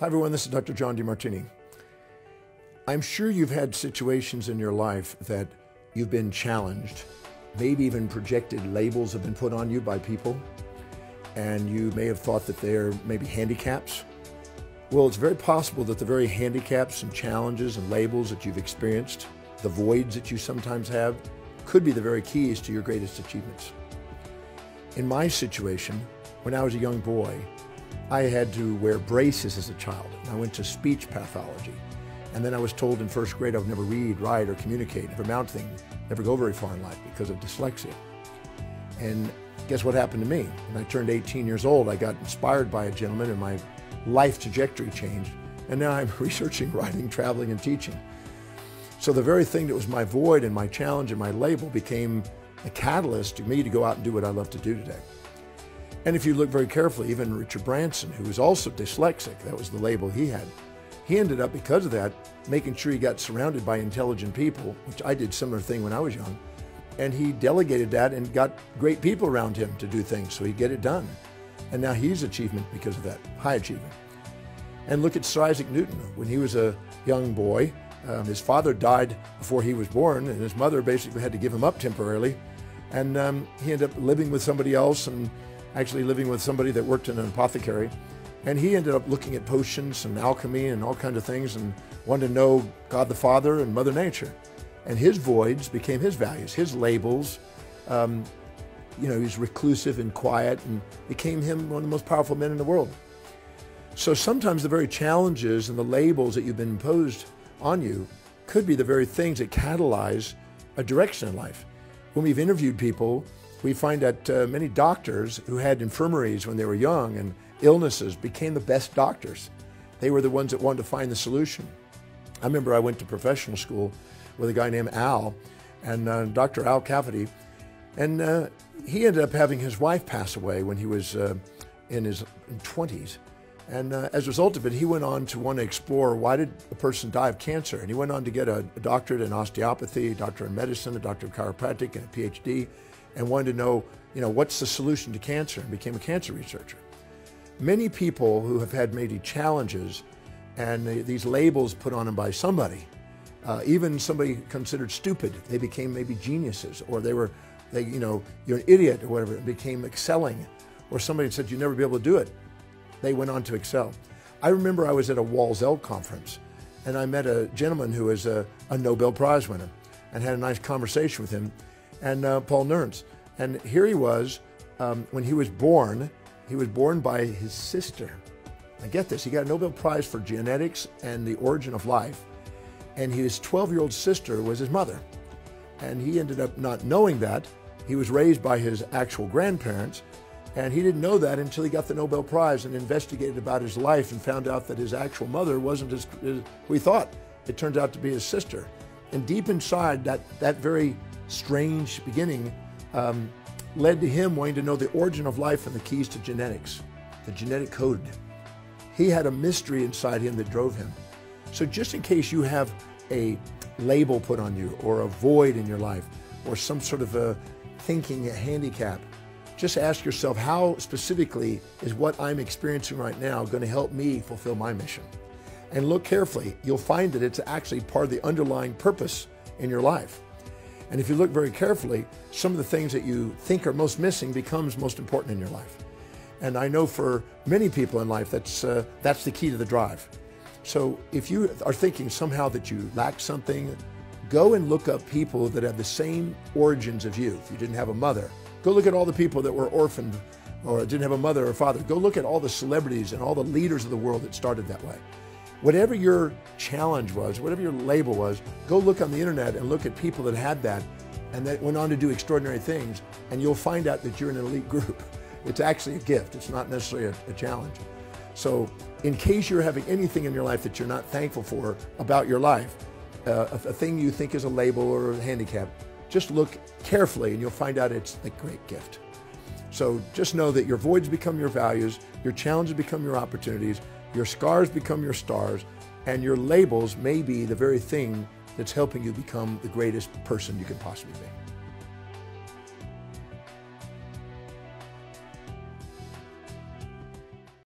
Hi everyone, this is Dr. John Demartini. I'm sure you've had situations in your life that you've been challenged, maybe even projected labels have been put on you by people, and you may have thought that they're maybe handicaps. Well, it's very possible that the very handicaps and challenges and labels that you've experienced, the voids that you sometimes have, could be the very keys to your greatest achievements. In my situation, when I was a young boy, I had to wear braces as a child. I went to speech pathology. And then I was told in first grade I would never read, write, or communicate, never amount to things, never go very far in life because of dyslexia. And guess what happened to me? When I turned 18 years old, I got inspired by a gentleman and my life trajectory changed. And now I'm researching, writing, traveling, and teaching. So the very thing that was my void and my challenge and my label became a catalyst to me to go out and do what I love to do today. And if you look very carefully, even Richard Branson, who was also dyslexic, that was the label he had, he ended up, because of that, making sure he got surrounded by intelligent people, which I did a similar thing when I was young, and he delegated that and got great people around him to do things so he'd get it done. And now he's achievement because of that, high achievement. And look at Sir Isaac Newton. When he was a young boy, his father died before he was born, and his mother basically had to give him up temporarily, and he ended up living with somebody else and actually living with somebody that worked in an apothecary. And he ended up looking at potions and alchemy and all kinds of things and wanted to know God the Father and Mother Nature. And his voids became his values, his labels. He was reclusive and quiet and became him one of the most powerful men in the world. So sometimes the very challenges and the labels that you've been imposed on you could be the very things that catalyze a direction in life. When we've interviewed people, we find that many doctors who had infirmaries when they were young and illnesses became the best doctors. They were the ones that wanted to find the solution. I remember I went to professional school with a guy named Al, and Dr. Al Cafferty, and he ended up having his wife pass away when he was in his 20s. And as a result of it, he went on to want to explore, why did a person die of cancer? And he went on to get a doctorate in osteopathy, a doctorate in medicine, a doctorate of chiropractic, and a PhD, and wanted to know, what's the solution to cancer, and became a cancer researcher. Many people who have had maybe challenges and these labels put on them by somebody, even somebody considered stupid, they became maybe geniuses, or you're an idiot or whatever, and became excelling, or somebody said you'd never be able to do it. They went on to excel. I remember I was at a Walzell conference, and I met a gentleman who was a Nobel Prize winner, and had a nice conversation with him, and Paul Nernst. And here he was, when he was born by his sister. Now get this, he got a Nobel Prize for genetics and the origin of life, and his 12-year-old sister was his mother. And he ended up not knowing that. He was raised by his actual grandparents, and he didn't know that until he got the Nobel Prize and investigated about his life and found out that his actual mother wasn't as we thought. It turned out to be his sister. And deep inside, that very strange beginning led to him wanting to know the origin of life and the keys to genetics, the genetic code. He had a mystery inside him that drove him. So just in case you have a label put on you, or a void in your life, or some sort of a thinking handicap, just ask yourself, how specifically is what I'm experiencing right now going to help me fulfill my mission? And look carefully, you'll find that it's actually part of the underlying purpose in your life. And if you look very carefully, some of the things that you think are most missing becomes most important in your life. And I know for many people in life, that's the key to the drive. So if you are thinking somehow that you lack something, go and look up people that have the same origins of you. If you didn't have a mother, go look at all the people that were orphaned or didn't have a mother or father. Go look at all the celebrities and all the leaders of the world that started that way. Whatever your challenge was, whatever your label was, go look on the internet and look at people that had that and that went on to do extraordinary things, and you'll find out that you're in an elite group. It's actually a gift. It's not necessarily a challenge. So in case you're having anything in your life that you're not thankful for about your life, a thing you think is a label or a handicap, just look carefully and you'll find out it's a great gift. So just know that your voids become your values, your challenges become your opportunities, your scars become your stars, and your labels may be the very thing that's helping you become the greatest person you can possibly be.